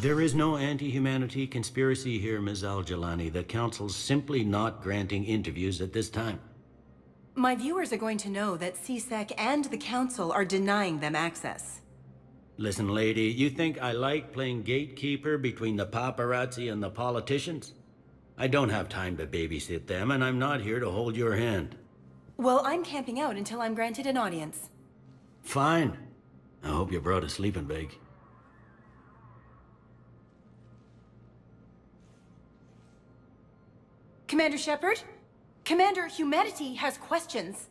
There is no anti-humanity conspiracy here, Ms. Al-Jalani. The Council's simply not granting interviews at this time. My viewers are going to know that CSEC and the Council are denying them access. Listen, lady, you think I like playing gatekeeper between the paparazzi and the politicians? I don't have time to babysit them, and I'm not here to hold your hand. Well, I'm camping out until I'm granted an audience. Fine. I hope you brought a sleeping bag. Commander Shepard? Commander, humanity has questions.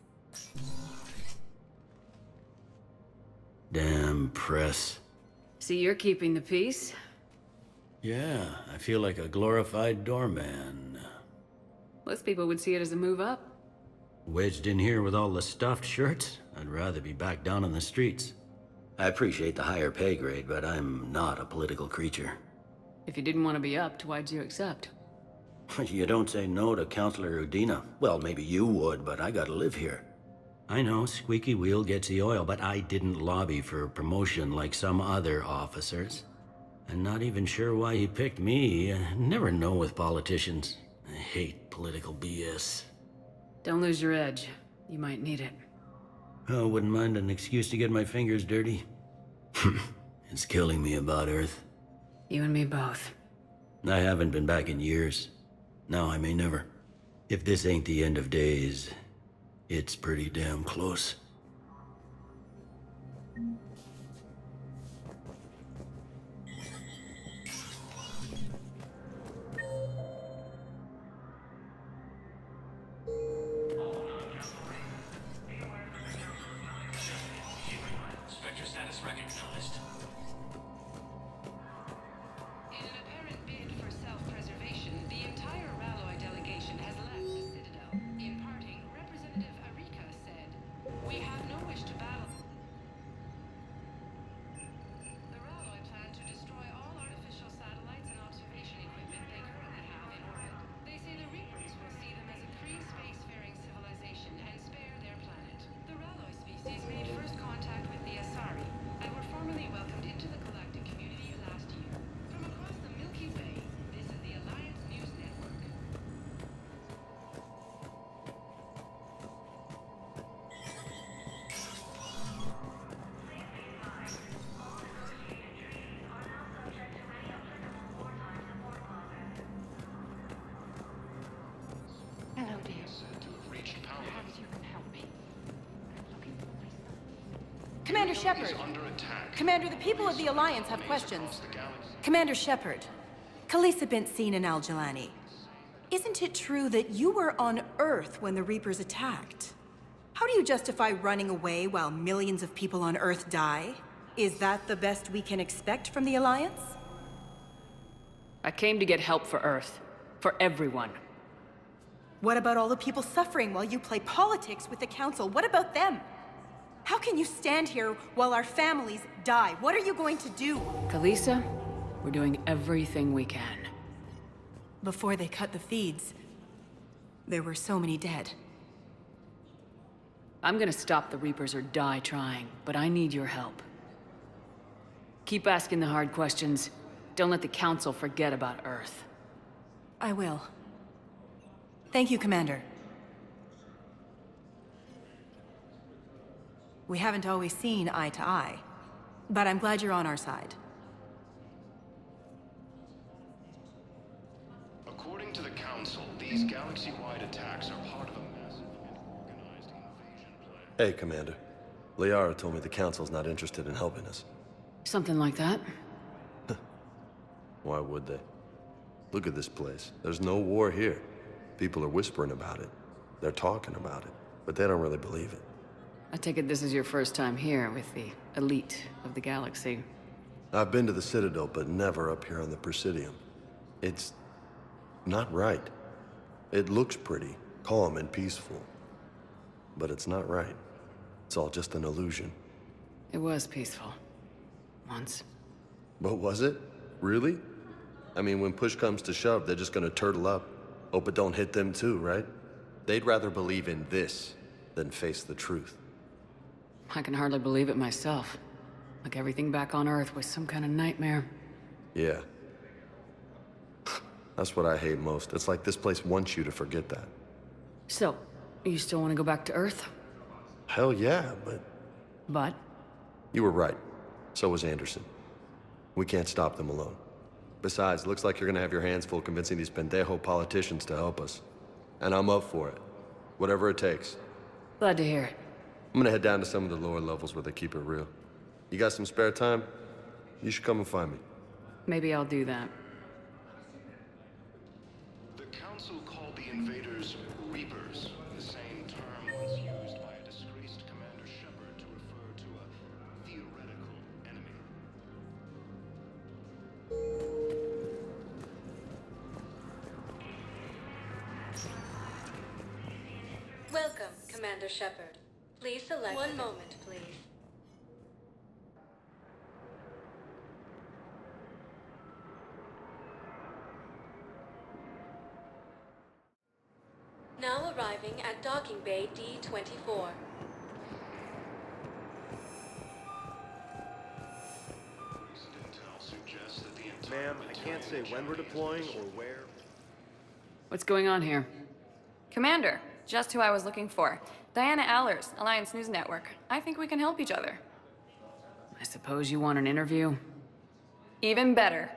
Damn press. See, you're keeping the peace? Yeah, I feel like a glorified doorman. Most people would see it as a move up. Wedged in here with all the stuffed shirts, I'd rather be back down on the streets. I appreciate the higher pay grade, but I'm not a political creature. If you didn't want to be upped, why'd you accept? You don't say no to Councilor Udina. Well, maybe you would, but I gotta live here. I know, squeaky wheel gets the oil, but I didn't lobby for promotion like some other officers. I'm not even sure why he picked me. I never know with politicians. I hate political BS. Don't lose your edge. You might need it. Oh, wouldn't mind an excuse to get my fingers dirty. It's killing me about Earth. You and me both. I haven't been back in years. Now I may never. If this ain't the end of days, it's pretty damn close. Spectre status recognized. In an apparent bid for self-preservation, the entire Ralloy delegation has left the Citadel. In parting, Representative Arika said, "We have no wish to battle." The Ralloy plan to destroy all artificial satellites and observation equipment they currently have in orbit. They say the Reapers will see them as a pre-spacefaring civilization and spare their planet. The Ralloy species made first contact with the Asari and were formally welcomed into the galactic community last year. From across the Milky Way, this is the Alliance News Network. Hello, dear. To have reached power. Perhaps you can help me. I'm looking for my son. Commander Shepard! Is under attack. Commander, the people of the Alliance have questions. Across the galaxy. Commander Shepard, Khalisah bint Sin and Al-Jalani. Isn't it true that you were on Earth when the Reapers attacked? How do you justify running away while millions of people on Earth die? Is that the best we can expect from the Alliance? I came to get help for Earth. For everyone. What about all the people suffering while you play politics with the Council? What about them? How can you stand here while our families die? What are you going to do? Khalisah, we're doing everything we can. Before they cut the feeds, there were so many dead. I'm gonna stop the Reapers or die trying, but I need your help. Keep asking the hard questions. Don't let the Council forget about Earth. I will. Thank you, Commander. We haven't always seen eye to eye, but I'm glad you're on our side. According to the Council, these galaxy-wide attacks are part of a massive and organized invasion plan. Hey, Commander. Liara told me the Council's not interested in helping us. Something like that? Why would they? Look at this place. There's no war here. People are whispering about it. They're talking about it, but they don't really believe it. I take it this is your first time here with the elite of the galaxy. I've been to the Citadel, but never up here on the Presidium. It's not right. It looks pretty, calm and peaceful. But it's not right. It's all just an illusion. It was peaceful. Once. But was it? Really? I mean, when push comes to shove, they're just gonna turtle up. Hope it don't hit them too, right? They'd rather believe in this than face the truth. I can hardly believe it myself. Like everything back on Earth was some kind of nightmare. Yeah. That's what I hate most. It's like this place wants you to forget that. So, you still want to go back to Earth? Hell yeah, but But? you were right. So was Anderson. We can't stop them alone. Besides, looks like you're gonna have your hands full convincing these pendejo politicians to help us. And I'm up for it. Whatever it takes. Glad to hear it. I'm gonna head down to some of the lower levels where they keep it real. You got some spare time? You should come and find me. Maybe I'll do that. The Council called the invaders Reapers, the same term once used by a disgraced Commander Shepard to refer to a theoretical enemy. Welcome, Commander Shepard. Please select... One moment, please. Now arriving at Docking Bay D-24. Recent intel suggests that the entire Ma'am, I can't say when we're deploying or where. What's going on here? Commander, just who I was looking for. Diana Allers, Alliance News Network. I think we can help each other. I suppose you want an interview? Even better.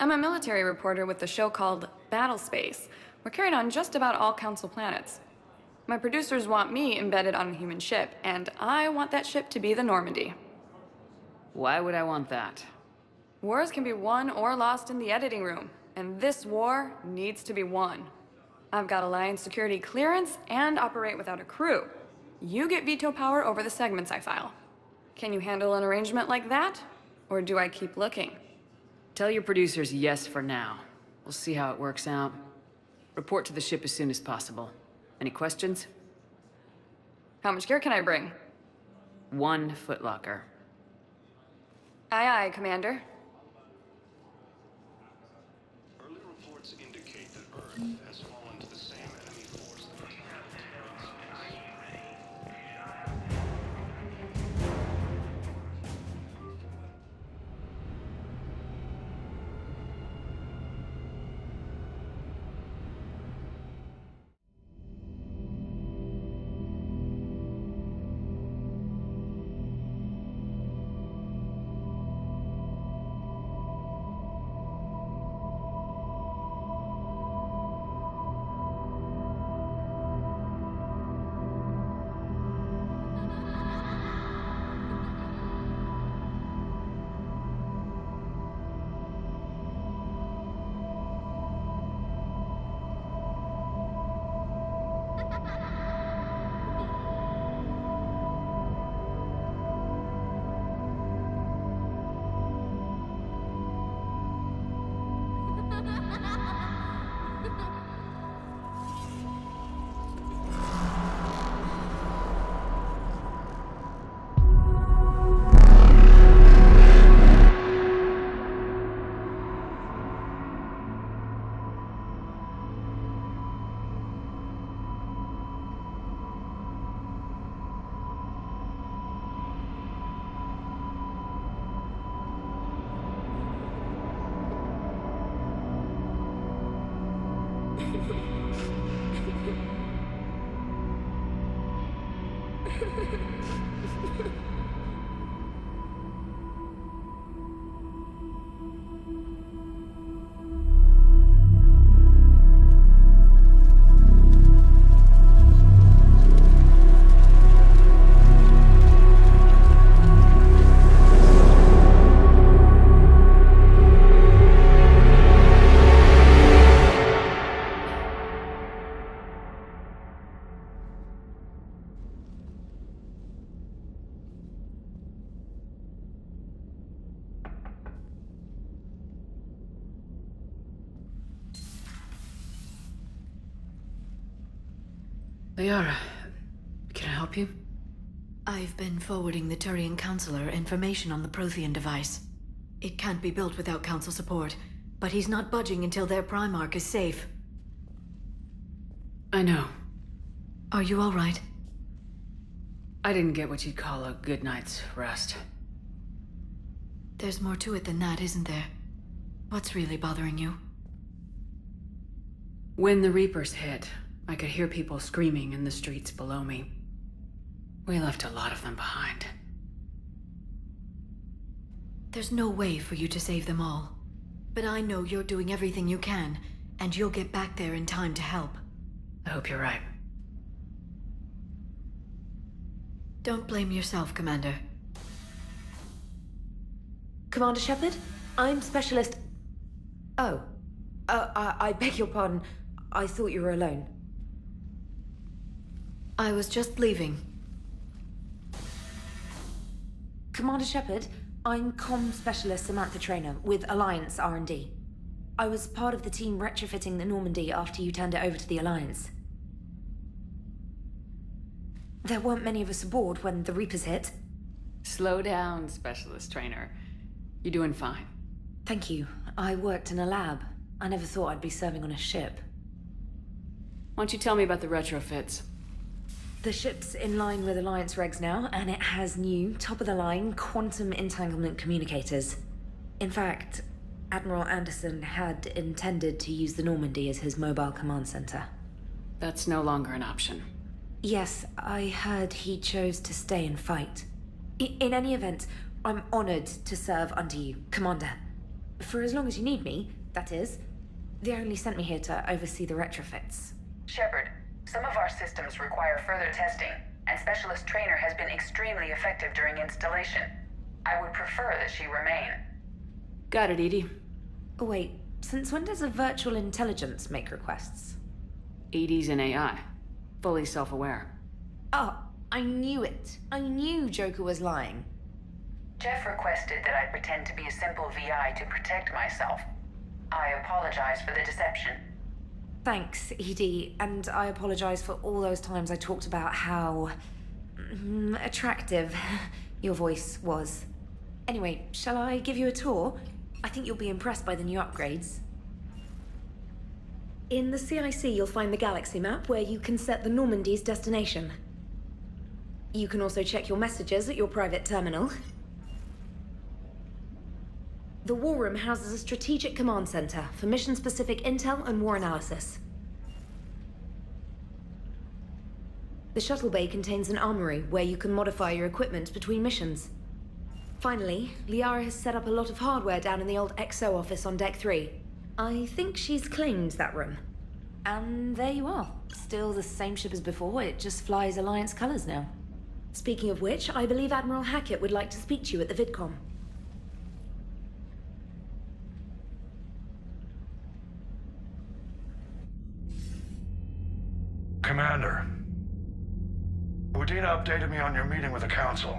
I'm a military reporter with the show called Battle Space. We're carried on just about all Council planets. My producers want me embedded on a human ship, and I want that ship to be the Normandy. Why would I want that? Wars can be won or lost in the editing room, and this war needs to be won. I've got Alliance security clearance and operate without a crew. You get veto power over the segments I file. Can you handle an arrangement like that? Or do I keep looking? Tell your producers yes for now. We'll see how it works out. Report to the ship as soon as possible. Any questions? How much gear can I bring? 1 footlocker. Aye, aye, Commander. Early reports indicate that Earth has fallen to the same enemy force that attacked the Terran space. Liara, can I help you? I've been forwarding the Turian Counselor information on the Prothean device. It can't be built without Council support, but he's not budging until their Primarch is safe. I know. Are you all right? I didn't get what you'd call a good night's rest. There's more to it than that, isn't there? What's really bothering you? When the Reapers hit, I could hear people screaming in the streets below me. We left a lot of them behind. There's no way for you to save them all. But I know you're doing everything you can, and you'll get back there in time to help. I hope you're right. Don't blame yourself, Commander. Commander Shepard? I'm Specialist... Oh. I beg your pardon. I thought you were alone. I was just leaving. Commander Shepard, I'm Comm Specialist Samantha Traynor with Alliance R&D. I was part of the team retrofitting the Normandy after you turned it over to the Alliance. There weren't many of us aboard when the Reapers hit. Slow down, Specialist Trainer. You're doing fine. Thank you. I worked in a lab. I never thought I'd be serving on a ship. Why don't you tell me about the retrofits? The ship's in line with Alliance regs now, and it has new, top-of-the-line quantum entanglement communicators. In fact, Admiral Anderson had intended to use the Normandy as his mobile command center. That's no longer an option. Yes, I heard he chose to stay and fight. In any event, I'm honored to serve under you, Commander. For as long as you need me, that is. They only sent me here to oversee the retrofits. Shepard, some of our systems require further testing, and Specialist Trainer has been extremely effective during installation. I would prefer that she remain. Got it, EDI. Oh, wait, since when does a virtual intelligence make requests? EDI's an AI. Fully self-aware. Oh, I knew it. I knew Joker was lying. Jeff requested that I pretend to be a simple VI to protect myself. I apologize for the deception. Thanks, ED, and I apologize for all those times I talked about how... attractive your voice was. Anyway, shall I give you a tour? I think you'll be impressed by the new upgrades. In the CIC, you'll find the galaxy map where you can set the Normandy's destination. You can also check your messages at your private terminal. The War Room houses a strategic command center for mission-specific intel and war analysis. The shuttle bay contains an armory where you can modify your equipment between missions. Finally, Liara has set up a lot of hardware down in the old XO office on Deck 3. I think she's claimed that room. And there you are. Still the same ship as before, it just flies Alliance colors now. Speaking of which, I believe Admiral Hackett would like to speak to you at the VidCom. Commander, Udina updated me on your meeting with the Council.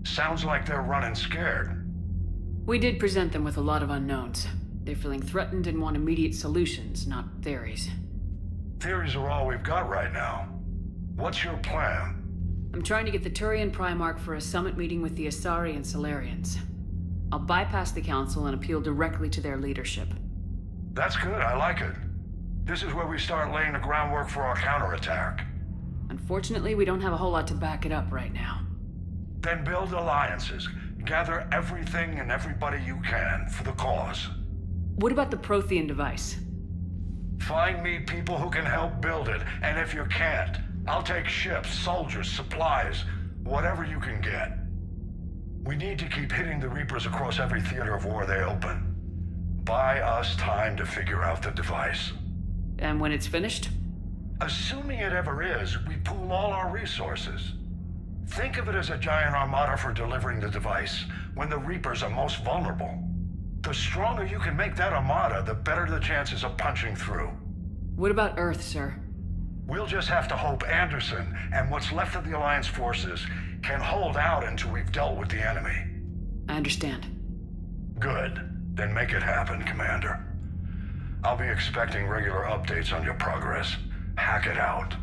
Sounds like they're running scared. We did present them with a lot of unknowns. They're feeling threatened and want immediate solutions, not theories. Theories are all we've got right now. What's your plan? I'm trying to get the Turian Primarch for a summit meeting with the Asari and Solarians. I'll bypass the Council and appeal directly to their leadership. That's good, I like it. This is where we start laying the groundwork for our counterattack. Unfortunately, we don't have a whole lot to back it up right now. Then build alliances. Gather everything and everybody you can for the cause. What about the Prothean device? Find me people who can help build it, and if you can't, I'll take ships, soldiers, supplies, whatever you can get. We need to keep hitting the Reapers across every theater of war they open. Buy us time to figure out the device. And when it's finished? Assuming it ever is, we pool all our resources. Think of it as a giant armada for delivering the device when the Reapers are most vulnerable. The stronger you can make that armada, the better the chances of punching through. What about Earth, sir? We'll just have to hope Anderson and what's left of the Alliance forces can hold out until we've dealt with the enemy. I understand. Good. Then make it happen, Commander. I'll be expecting regular updates on your progress. Hack it out.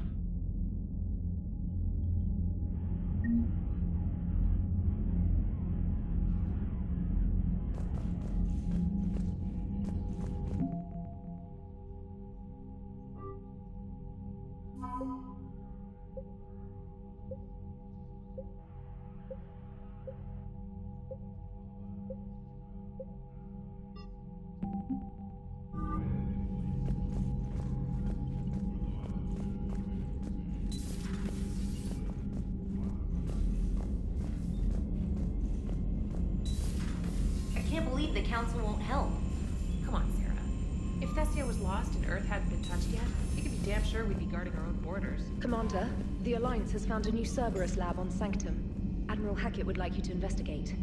me the Council won't help. Come on, Sarah. If Thessia was lost and Earth hadn't been touched yet, you can be damn sure we'd be guarding our own borders. Commander, the Alliance has found a new Cerberus lab on Sanctum. Admiral Hackett would like you to investigate.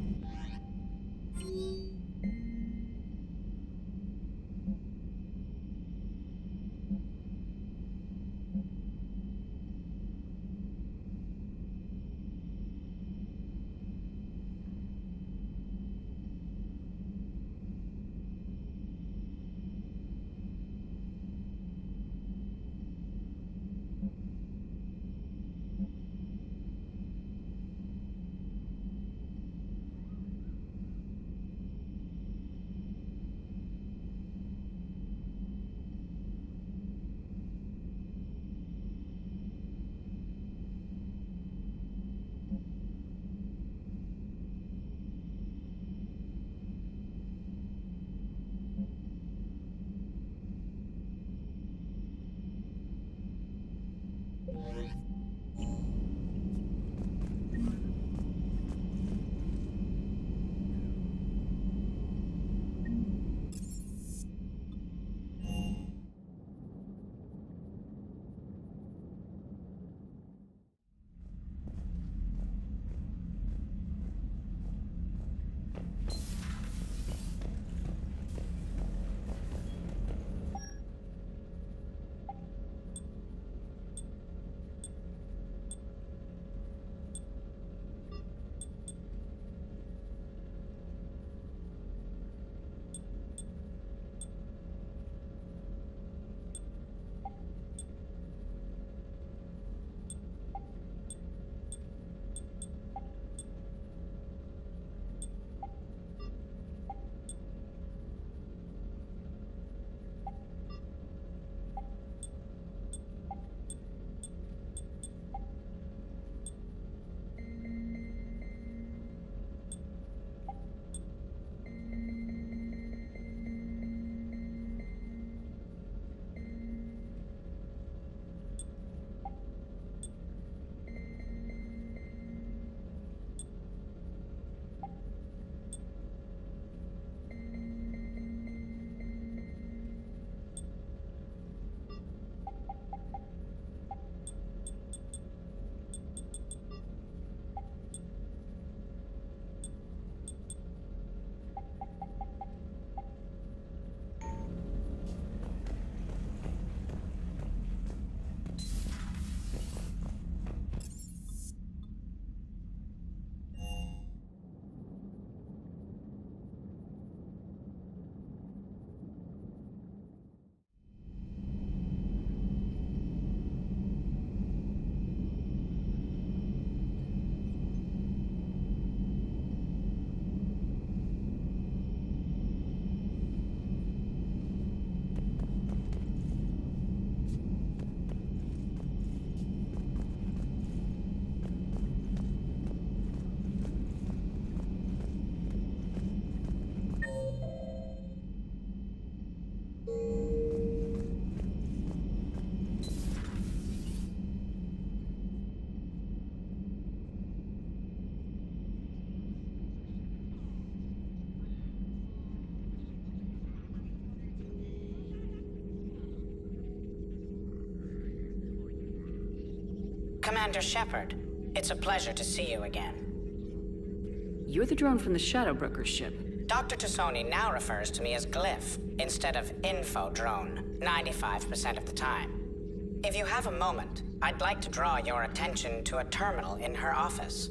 Commander Shepard, it's a pleasure to see you again. You're the drone from the Shadow Broker's ship. Dr. Tassoni now refers to me as Glyph instead of Info Drone, 95% of the time. If you have a moment, I'd like to draw your attention to a terminal in her office.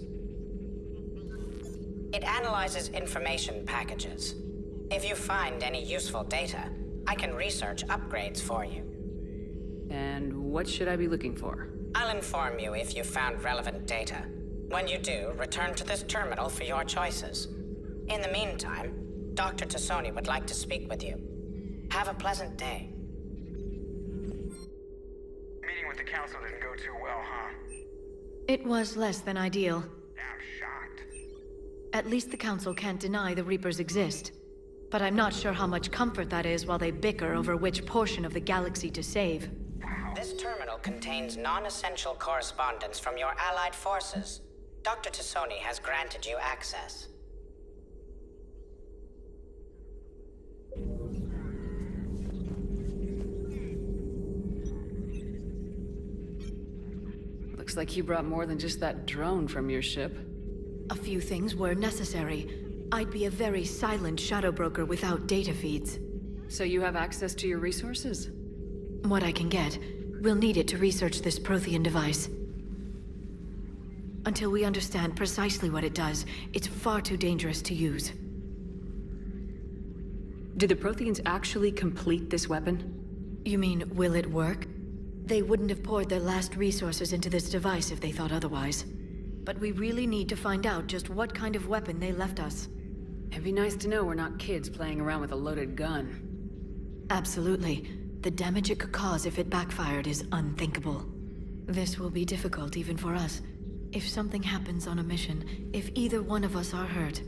It analyzes information packages. If you find any useful data, I can research upgrades for you. And what should I be looking for? I'll inform you if you found relevant data. When you do, return to this terminal for your choices. In the meantime, Dr. Tassoni would like to speak with you. Have a pleasant day. Meeting with the council didn't go too well, huh? It was less than ideal. I'm shocked. At least the council can't deny the Reapers exist. But I'm not sure how much comfort that is while they bicker over which portion of the galaxy to save. This terminal contains non-essential correspondence from your allied forces. Dr. Tassoni has granted you access. Looks like you brought more than just that drone from your ship. A few things were necessary. I'd be a very silent shadow broker without data feeds. So you have access to your resources? What I can get. We'll need it to research this Prothean device. Until we understand precisely what it does, it's far too dangerous to use. Did the Protheans actually complete this weapon? You mean, will it work? They wouldn't have poured their last resources into this device if they thought otherwise. But we really need to find out just what kind of weapon they left us. It'd be nice to know we're not kids playing around with a loaded gun. Absolutely. The damage it could cause if it backfired is unthinkable. This will be difficult even for us. If something happens on a mission, if either one of us are hurt,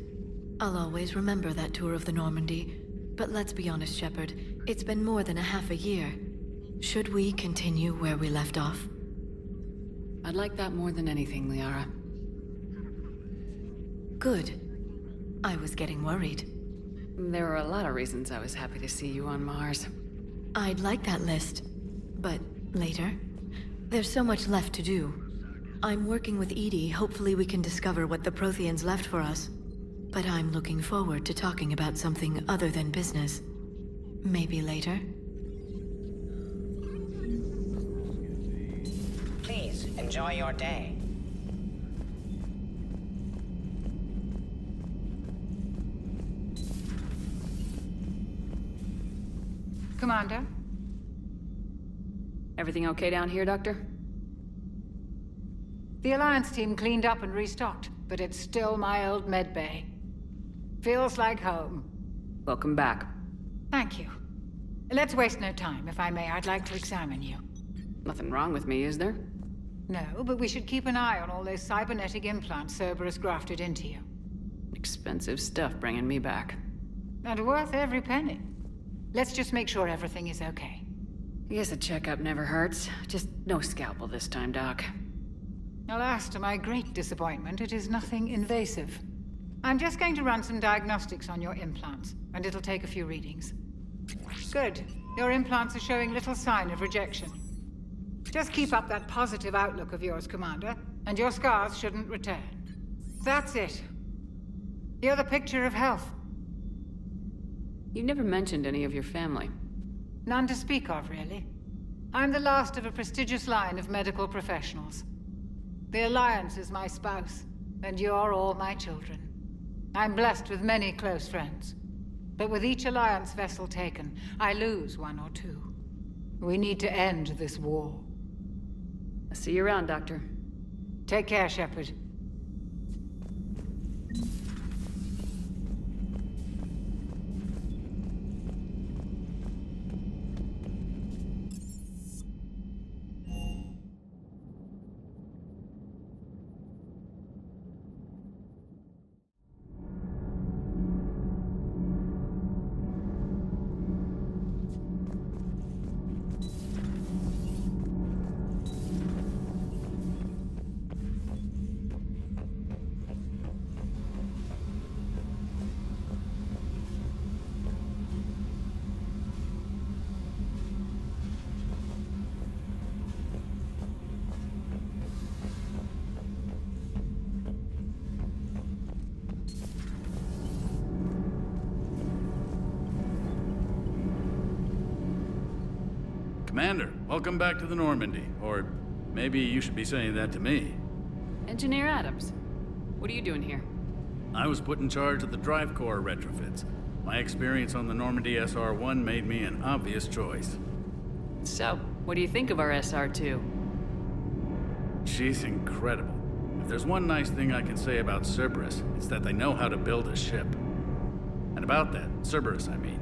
I'll always remember that tour of the Normandy. But let's be honest, Shepard, it's been more than a half a year. Should we continue where we left off? I'd like that more than anything, Liara. Good. I was getting worried. There were a lot of reasons I was happy to see you on Mars. I'd like that list. But later? There's so much left to do. I'm working with EDI. Hopefully we can discover what the Protheans left for us. But I'm looking forward to talking about something other than business. Maybe later? Please, enjoy your day. Commander? Everything okay down here, Doctor? The Alliance team cleaned up and restocked, but it's still my old medbay. Feels like home. Welcome back. Thank you. Let's waste no time. If I may, I'd like to examine you. Nothing wrong with me, is there? No, but we should keep an eye on all those cybernetic implants Cerberus grafted into you. Expensive stuff bringing me back. And worth every penny. Let's just make sure everything is okay. I guess a checkup never hurts. Just no scalpel this time, Doc. Alas, to my great disappointment, it is nothing invasive. I'm just going to run some diagnostics on your implants, and it'll take a few readings. Good. Your implants are showing little sign of rejection. Just keep up that positive outlook of yours, Commander, and your scars shouldn't return. That's it. You're the picture of health. You never mentioned any of your family. None to speak of, really. I'm the last of a prestigious line of medical professionals. The Alliance is my spouse, and you're all my children. I'm blessed with many close friends. But with each Alliance vessel taken, I lose one or two. We need to end this war. I'll see you around, Doctor. Take care, Shepard. Commander, welcome back to the Normandy. Or maybe you should be saying that to me. Engineer Adams, what are you doing here? I was put in charge of the drive core retrofits. My experience on the Normandy SR-1 made me an obvious choice. So, what do you think of our SR-2? She's incredible. If there's one nice thing I can say about Cerberus, it's that they know how to build a ship. And about that, Cerberus, I mean,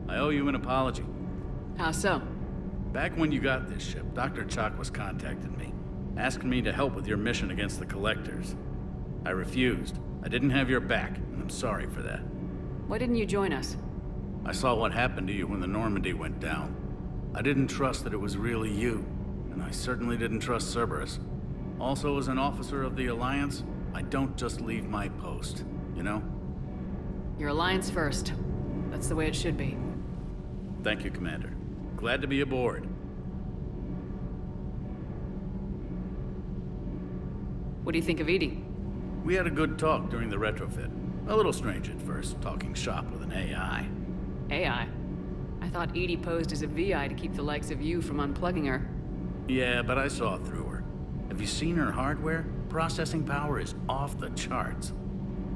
I owe you an apology. How so? Back when you got this ship, Dr. Chakwas contacted me, asking me to help with your mission against the Collectors. I refused. I didn't have your back, and I'm sorry for that. Why didn't you join us? I saw what happened to you when the Normandy went down. I didn't trust that it was really you, and I certainly didn't trust Cerberus. Also, as an officer of the Alliance, I don't just leave my post, you know? Your Alliance first. That's the way it should be. Thank you, Commander. Glad to be aboard. What do you think of Edie? We had a good talk during the retrofit. A little strange at first, talking shop with an AI. AI? I thought Edie posed as a VI to keep the likes of you from unplugging her. Yeah, but I saw through her. Have you seen her hardware? Processing power is off the charts.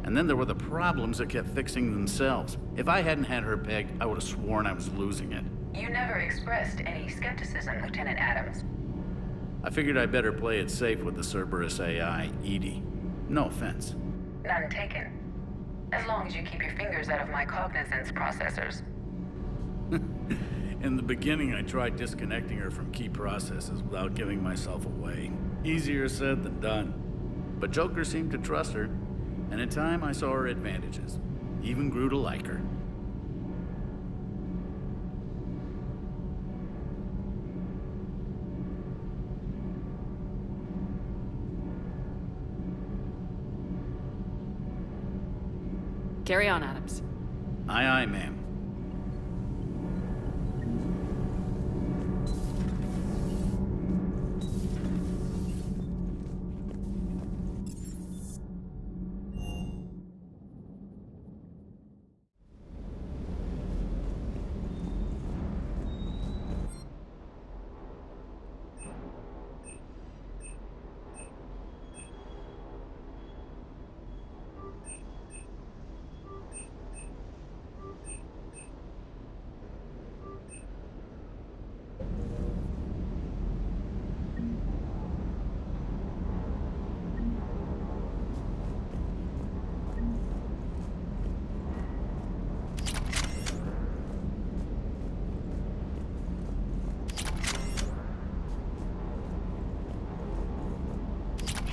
And then there were the problems that kept fixing themselves. If I hadn't had her pegged, I would have sworn I was losing it. You never expressed any skepticism, Lieutenant Adams. I figured I'd better play it safe with the Cerberus AI, Edie. No offense. None taken. As long as you keep your fingers out of my cognizance processors. In the beginning, I tried disconnecting her from key processes without giving myself away. Easier said than done. But Joker seemed to trust her, and in time I saw her advantages. Even grew to like her. Carry on, Adams. Aye, aye, ma'am.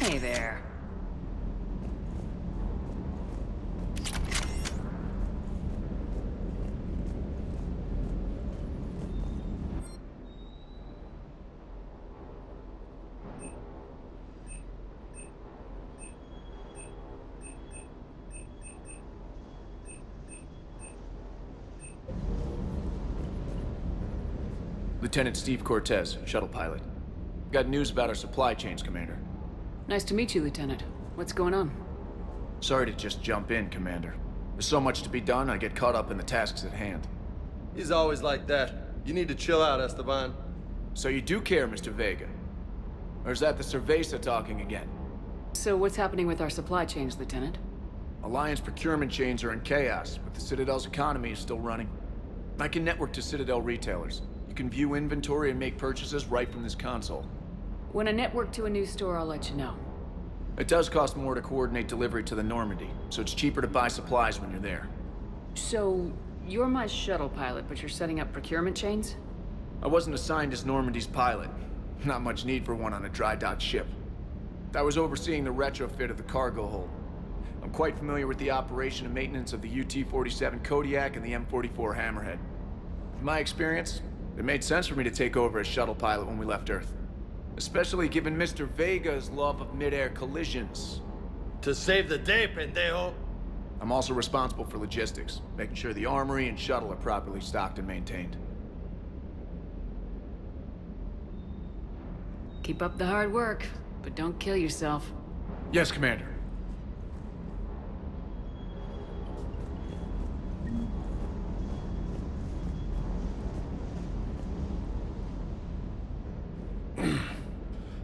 Hey there. Lieutenant Steve Cortez, shuttle pilot. Got news about our supply chains, Commander. Nice to meet you, Lieutenant. What's going on? Sorry to just jump in, Commander. There's so much to be done, I get caught up in the tasks at hand. He's always like that. You need to chill out, Esteban. So you do care, Mr. Vega? Or is that the Cerveza talking again? So what's happening with our supply chains, Lieutenant? Alliance procurement chains are in chaos, but the Citadel's economy is still running. I can network to Citadel retailers. You can view inventory and make purchases right from this console. When I network to a new store, I'll let you know. It does cost more to coordinate delivery to the Normandy, so it's cheaper to buy supplies when you're there. So, you're my shuttle pilot, but you're setting up procurement chains? I wasn't assigned as Normandy's pilot. Not much need for one on a dry dock ship. I was overseeing the retrofit of the cargo hold. I'm quite familiar with the operation and maintenance of the UT-47 Kodiak and the M44 Hammerhead. With my experience, it made sense for me to take over as shuttle pilot when we left Earth. Especially given Mr. Vega's love of mid-air collisions. To save the day, pendejo! I'm also responsible for logistics, making sure the armory and shuttle are properly stocked and maintained. Keep up the hard work, but don't kill yourself. Yes, Commander.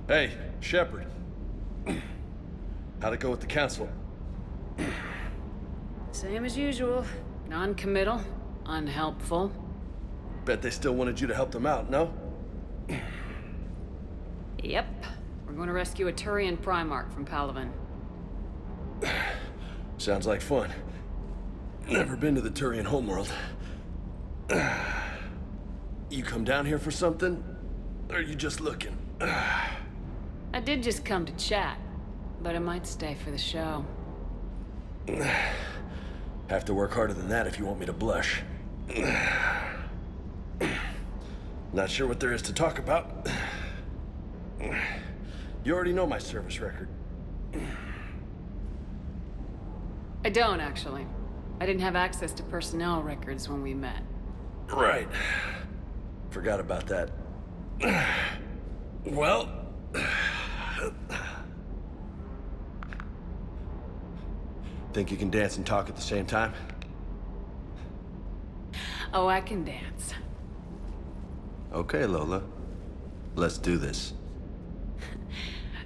Hey, Shepard. How'd it go with the council? Same as usual. Non-committal, unhelpful. Bet they still wanted you to help them out, no? Yep. We're going to rescue a Turian Primarch from Palaven. Sounds like fun. Never been to the Turian homeworld. You come down here for something? Or are you just looking? I did just come to chat, but I might stay for the show. Have to work harder than that if you want me to blush. Not sure what there is to talk about. You already know my service record. I don't, actually. I didn't have access to personnel records when we met. Right. Forgot about that. Think you can dance and talk at the same time? Oh, I can dance. Okay, Lola. Let's do this.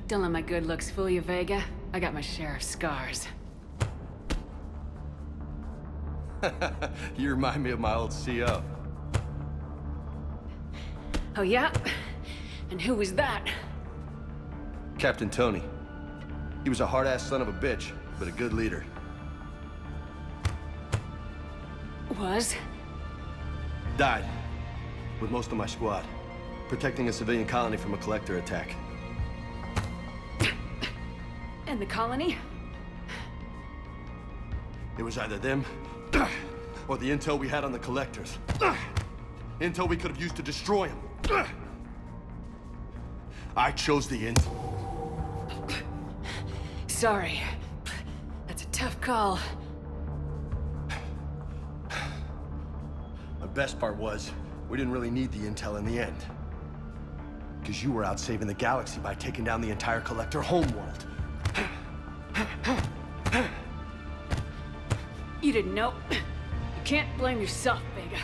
Don't let my good looks fool you, Vega. I got my share of scars. You remind me of my old CO. Oh, yeah? And who was that? Captain Tony. He was a hard-ass son of a bitch, but a good leader. Was? Died. With most of my squad. Protecting a civilian colony from a collector attack. And the colony? It was either them, or the intel we had on the collectors. Intel we could have used to destroy them. I chose the intel. Sorry. That's a tough call. The best part was, we didn't really need the intel in the end. Because you were out saving the galaxy by taking down the entire collector homeworld. You didn't know. You can't blame yourself, Vega.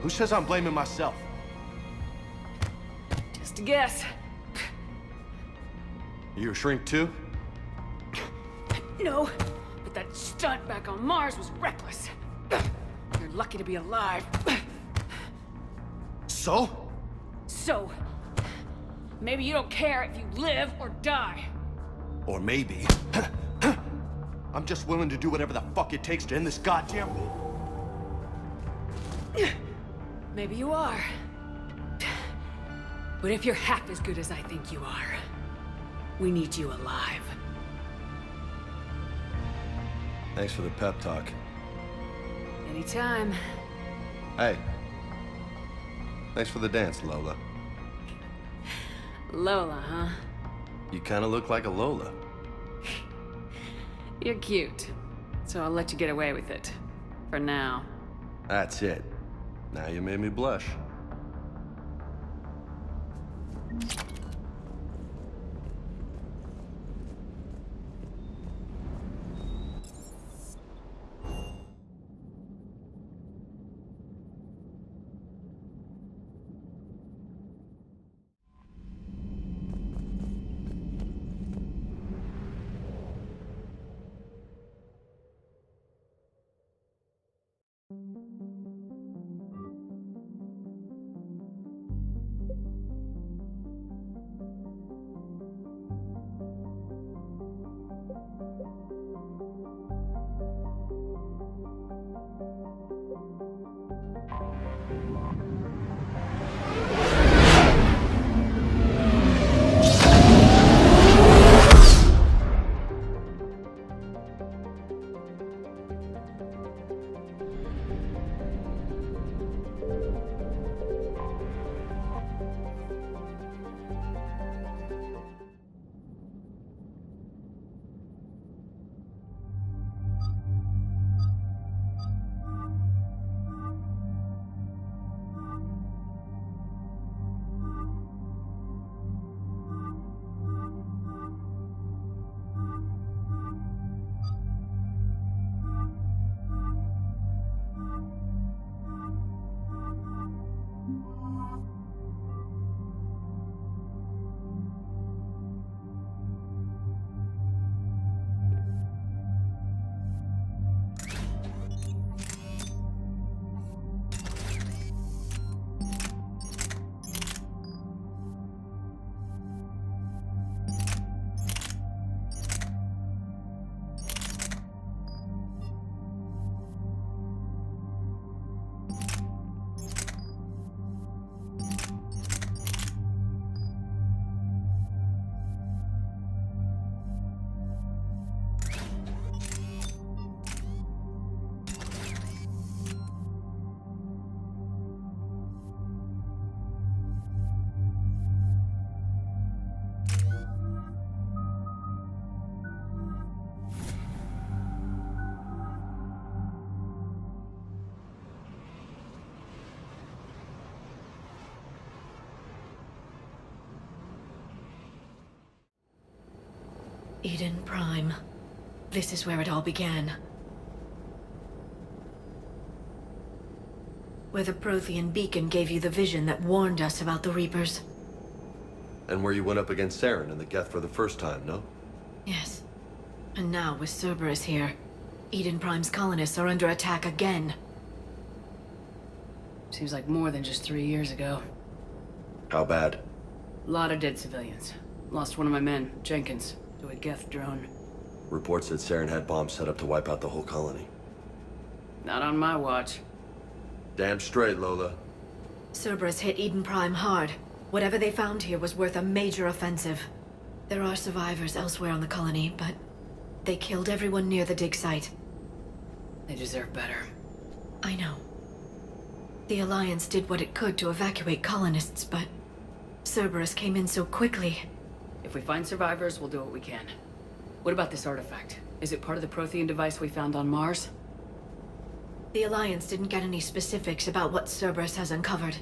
Who says I'm blaming myself? Just a guess. You a shrink too? No, but that stunt back on Mars was reckless. You're lucky to be alive. So? So, maybe you don't care if you live or die. Or maybe... I'm just willing to do whatever the fuck it takes to end this goddamn war. Maybe you are. But if you're half as good as I think you are, we need you alive. Thanks for the pep talk. Anytime. Hey. Thanks for the dance, Lola. Lola, huh? You kinda look like a Lola. You're cute. So I'll let you get away with it. For now. That's it. Now you made me blush. Eden Prime. This is where it all began. Where the Prothean beacon gave you the vision that warned us about the Reapers. And where you went up against Saren and the Geth for the first time, no? Yes. And now, with Cerberus here, Eden Prime's colonists are under attack again. Seems like more than just 3 years ago. How bad? A lot of dead civilians. Lost one of my men, Jenkins, to a Geth drone. Reports said Saren had bombs set up to wipe out the whole colony. Not on my watch. Damn straight, Lola. Cerberus hit Eden Prime hard. Whatever they found here was worth a major offensive. There are survivors elsewhere on the colony, but they killed everyone near the dig site. They deserve better. I know. The Alliance did what it could to evacuate colonists, but Cerberus came in so quickly. If we find survivors, we'll do what we can. What about this artifact? Is it part of the Prothean device we found on Mars? The Alliance didn't get any specifics about what Cerberus has uncovered.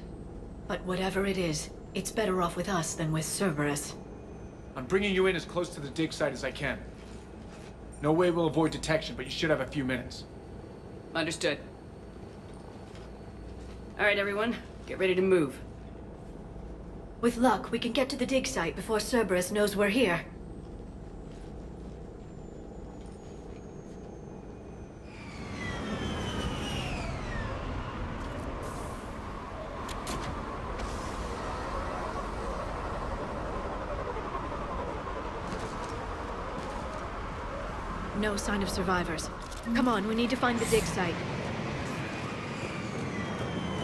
But whatever it is, it's better off with us than with Cerberus. I'm bringing you in as close to the dig site as I can. No way we'll avoid detection, but you should have a few minutes. Understood. All right, everyone. Get ready to move. With luck, we can get to the dig site before Cerberus knows we're here. No sign of survivors. Come on, we need to find the dig site.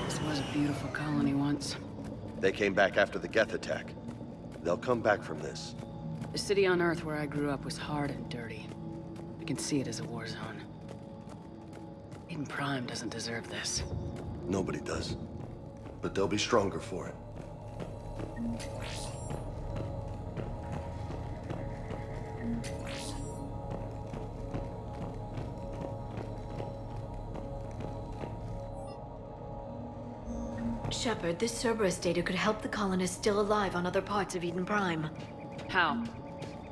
This was a beautiful colony once. They came back after the Geth attack. They'll come back from this. The city on Earth where I grew up was hard and dirty. I can see it as a war zone. Eden Prime doesn't deserve this. Nobody does. But they'll be stronger for it. Shepard, this Cerberus data could help the colonists still alive on other parts of Eden Prime. How?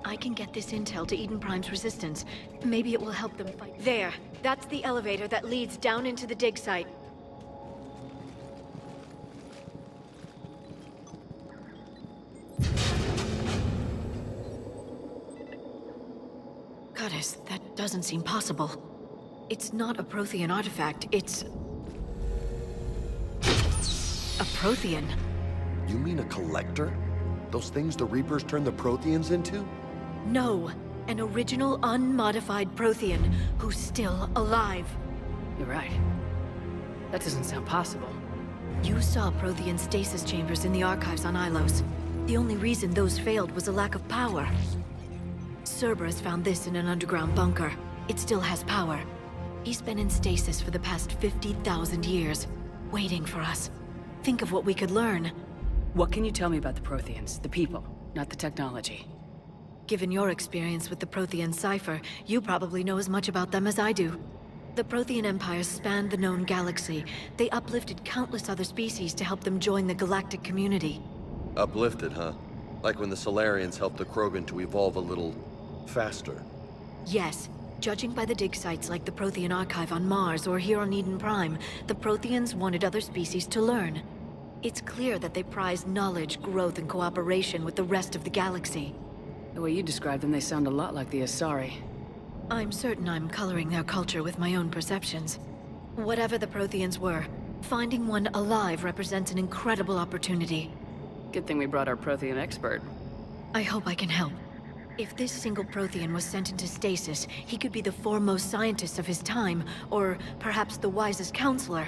I can get this intel to Eden Prime's resistance. Maybe it will help them fight. There! That's the elevator that leads down into the dig site. Goddess, that doesn't seem possible. It's not a Prothean artifact, it's... a Prothean. You mean a collector? Those things the Reapers turned the Protheans into? No, an original unmodified Prothean who's still alive. You're right. That doesn't sound possible. You saw Prothean stasis chambers in the archives on Ilos. The only reason those failed was a lack of power. Cerberus found this in an underground bunker. It still has power. He's been in stasis for the past 50,000 years, waiting for us. Think of what we could learn. What can you tell me about the Protheans? The people, not the technology. Given your experience with the Prothean cipher, you probably know as much about them as I do. The Prothean Empire spanned the known galaxy. They uplifted countless other species to help them join the galactic community. Uplifted, huh? Like when the Solarians helped the Krogan to evolve a little... faster. Yes. Judging by the dig sites like the Prothean Archive on Mars or here on Eden Prime, the Protheans wanted other species to learn. It's clear that they prize knowledge, growth, and cooperation with the rest of the galaxy. The way you describe them, they sound a lot like the Asari. I'm certain I'm coloring their culture with my own perceptions. Whatever the Protheans were, finding one alive represents an incredible opportunity. Good thing we brought our Prothean expert. I hope I can help. If this single Prothean was sent into stasis, he could be the foremost scientist of his time, or perhaps the wisest counselor.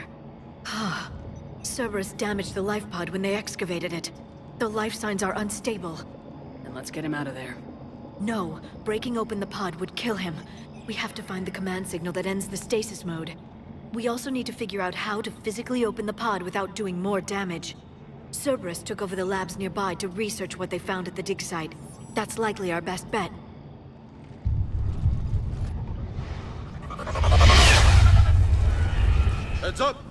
Cerberus damaged the life pod when they excavated it. The life signs are unstable. Then let's get him out of there. No, breaking open the pod would kill him. We have to find the command signal that ends the stasis mode. We also need to figure out how to physically open the pod without doing more damage. Cerberus took over the labs nearby to research what they found at the dig site. That's likely our best bet. Heads up!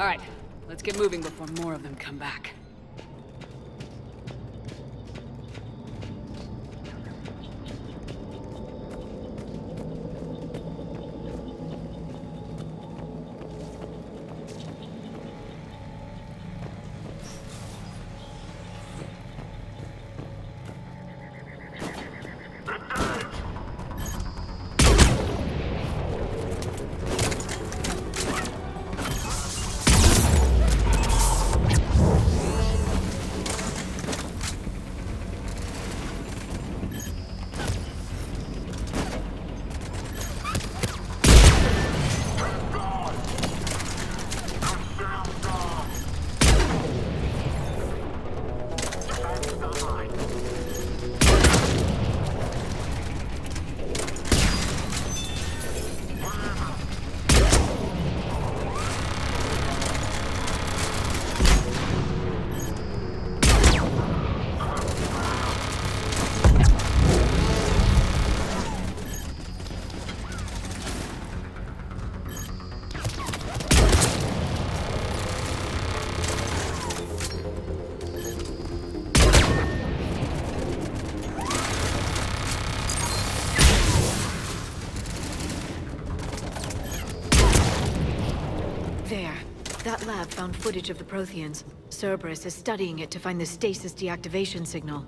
All right, let's get moving before more of them come back. There. That lab found footage of the Protheans. Cerberus is studying it to find the stasis deactivation signal.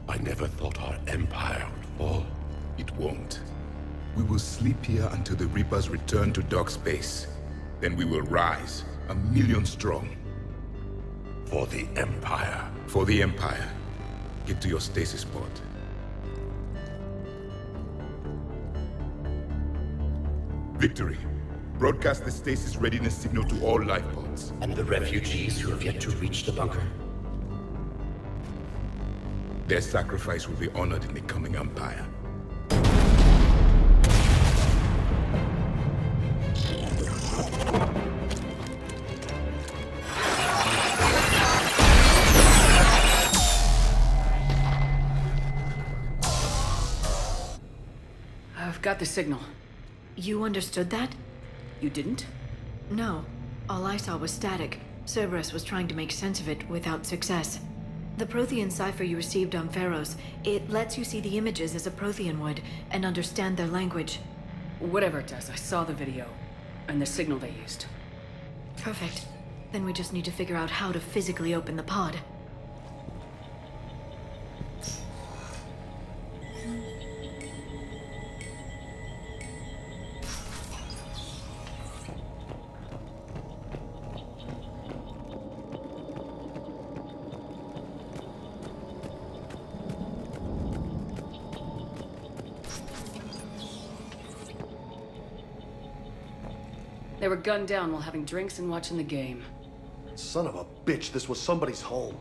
I never thought our empire would fall. It won't. We will sleep here until the Reapers return to dark space. Then we will rise, 1,000,000 strong. For the Empire. For the Empire. Get to your stasis pod. Victory. Broadcast the stasis readiness signal to all life pods. And the refugees who have yet to reach the bunker? Their sacrifice will be honored in the coming Empire. I've got the signal. You understood that? You didn't? No. All I saw was static. Cerberus was trying to make sense of it without success. The Prothean cipher you received on Pharos, it lets you see the images as a Prothean would, and understand their language. Whatever it does, I saw the video, and the signal they used. Perfect. Then we just need to figure out how to physically open the pod. They were gunned down while having drinks and watching the game. Son of a bitch, this was somebody's home.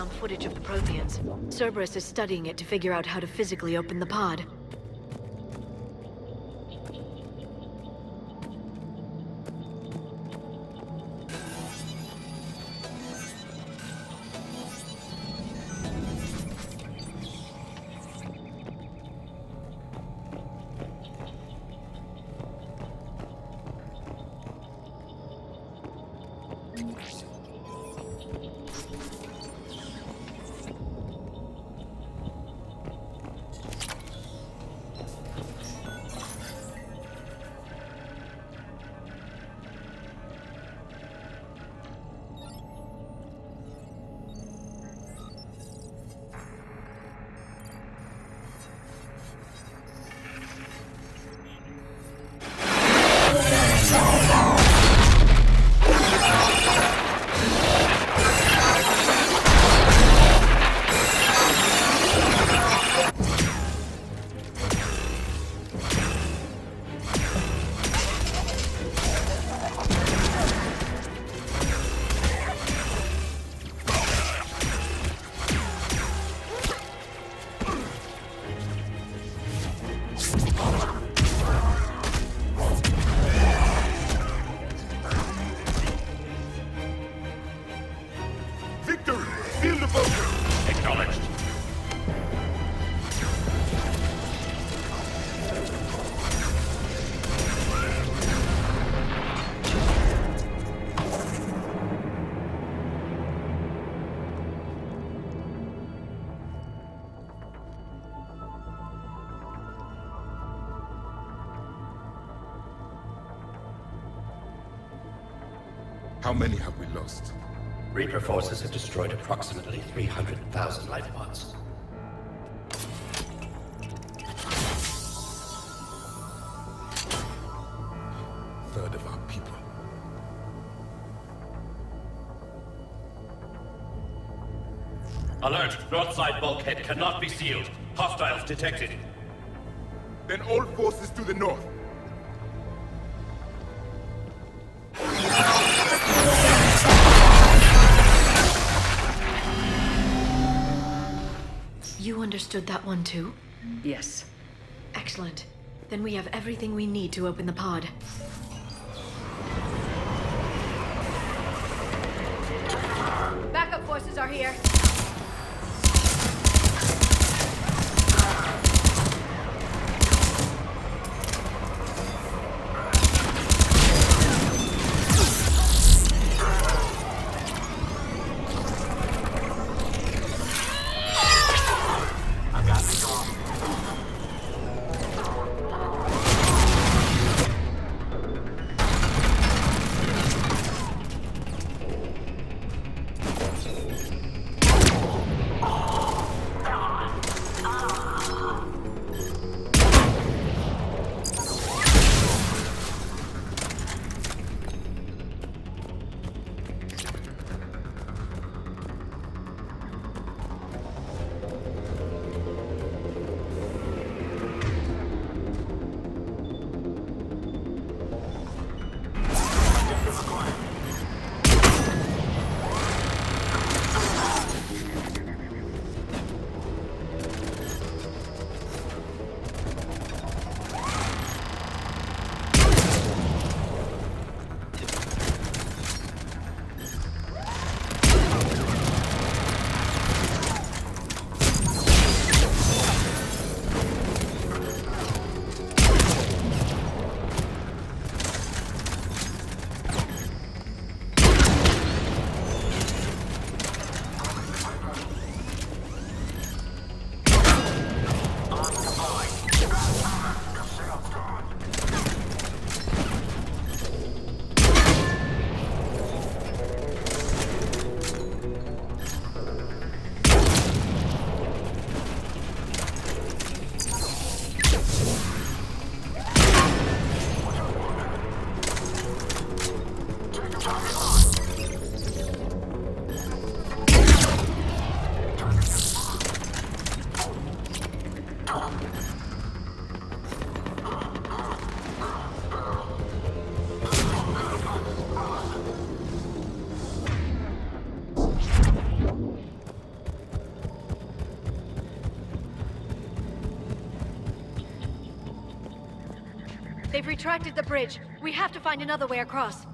found footage of the Protheans. Cerberus is studying it to figure out how to physically open the pod. How many have we lost? Reaper forces have destroyed approximately 300,000 life pods. Third of our people. Alert! North side bulkhead cannot be sealed. Hostiles detected. Then all forces to the north. You understood that one too? Yes. Excellent. Then we have everything we need to open the pod. Backup forces are here. They've retracted the bridge. We have to find another way across.